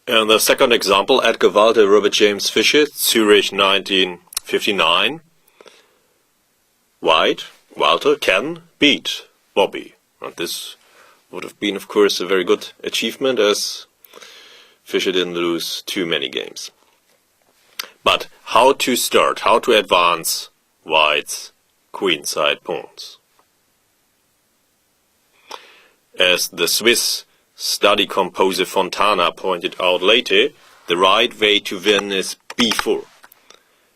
And the second example, Edgar Walter, Robert James Fischer, Zurich 1959. White, Walter, can beat Bobby. And this would have been, of course, a very good achievement, as Fischer didn't lose too many games. But how to start, how to advance White's queenside pawns? As the Swiss study composer Fontana pointed out later, the right way to win is b4,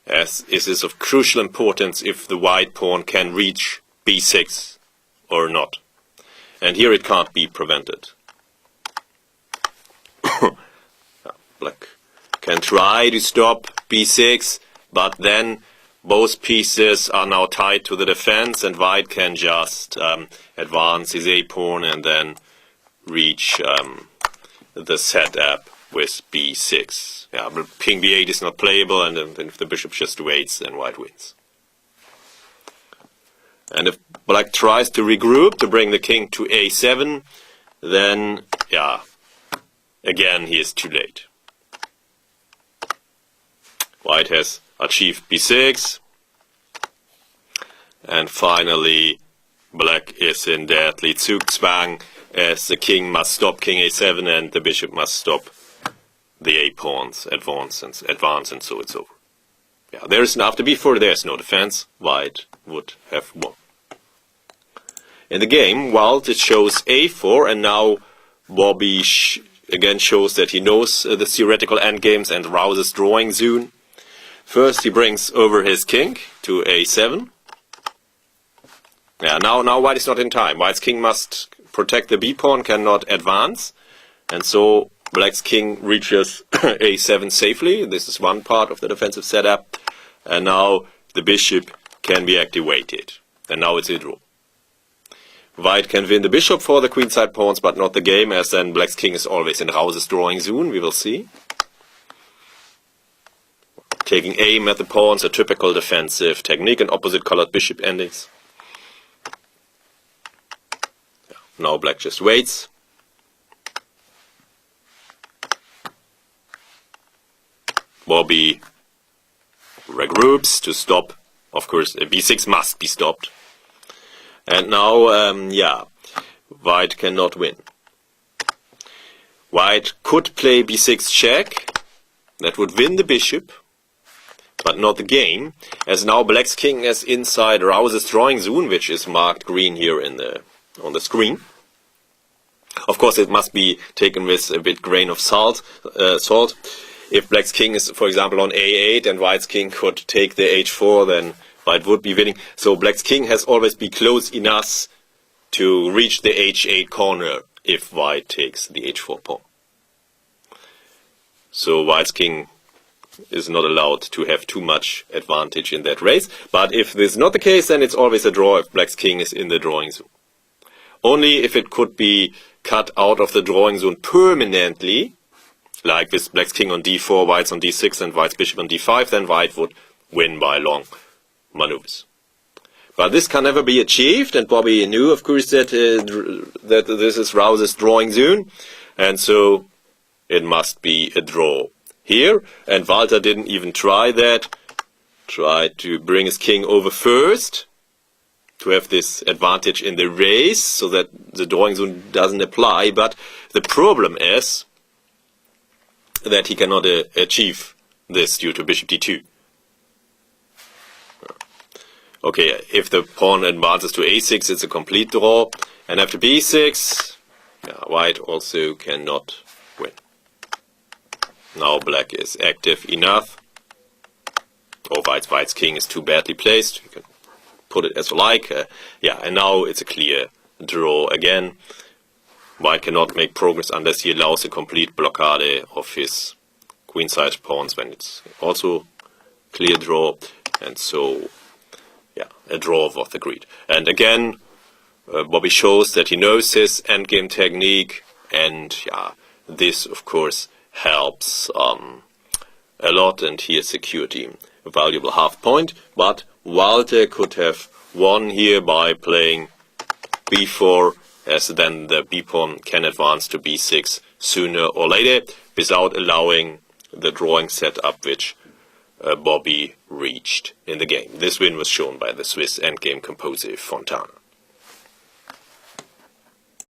as it is of crucial importance if the white pawn can reach b6 or not. And here it can't be prevented. Black can try to stop b6, but then both pieces are now tied to the defense, and white can just advance his a-pawn and then reach the setup with b6. Yeah, but king b8 is not playable, and then if the bishop just waits, then white wins. And if black tries to regroup to bring the king to a7, then, yeah, again he is too late. White has achieved b6, and finally black is in deadly Zugzwang, as the king must stop king a7 and the bishop must stop the a-pawns advance, and so it's over. Yeah, there is after b4 there is no defense. White would have won. In the game, Walt it shows a4, and now Bobby again shows that he knows the theoretical endgames and Rauser's drawing soon. First he brings over his king to a7. Yeah, now white is not in time. White's king must protect the b-pawn, cannot advance, and so black's king reaches a7 safely. This is one part of the defensive setup, and now the bishop can be activated, and now it's a draw. White can win the bishop for the queenside pawns, but not the game, as then black's king is always in Rauser's drawing zone. We will see. Taking aim at the pawns, a typical defensive technique, and opposite colored bishop endings. Now black just waits. Bobby regroups to stop. Of course, b6 must be stopped. And now, white cannot win. White could play b6 check. That would win the bishop, but not the game, as now black's king is inside Rauser's drawing zone, which is marked green here on the screen. Of course, it must be taken with a bit grain of salt. If black's king is, for example, on a8 and white's king could take the h4, then white would be winning. So black's king has always be close enough to reach the h8 corner if white takes the h4 pawn. So white's king is not allowed to have too much advantage in that race. But if this is not the case, then it's always a draw if black's king is in the drawing zone. Only if it could be cut out of the drawing zone permanently, like with black's king on d4, white's on d6, and white's bishop on d5, then white would win by long maneuvers. But this can never be achieved, and Bobby knew, of course, that this is Rauser's drawing zone, and so it must be a draw here. And Walter didn't even try that. Tried to bring his king over first to have this advantage in the race, so that the drawing zone doesn't apply. But the problem is that he cannot achieve this due to bishop d2. Okay, if the pawn advances to a6, it's a complete draw. And after b6, white also cannot win. Now black is active enough. Or white's king is too badly placed. You can put it as you like. And now it's a clear draw again. White cannot make progress unless he allows a complete blockade of his queenside pawns, when it's also clear draw. And so, a draw was agreed. And again, Bobby shows that he knows his endgame technique, and this of course helps a lot, and he has secured him a valuable half point. But Walter could have won here by playing b4 as then the b-pawn can advance to b6 sooner or later without allowing the drawing setup which Bobby reached in the game. This win was shown by the Swiss endgame composer Fontana.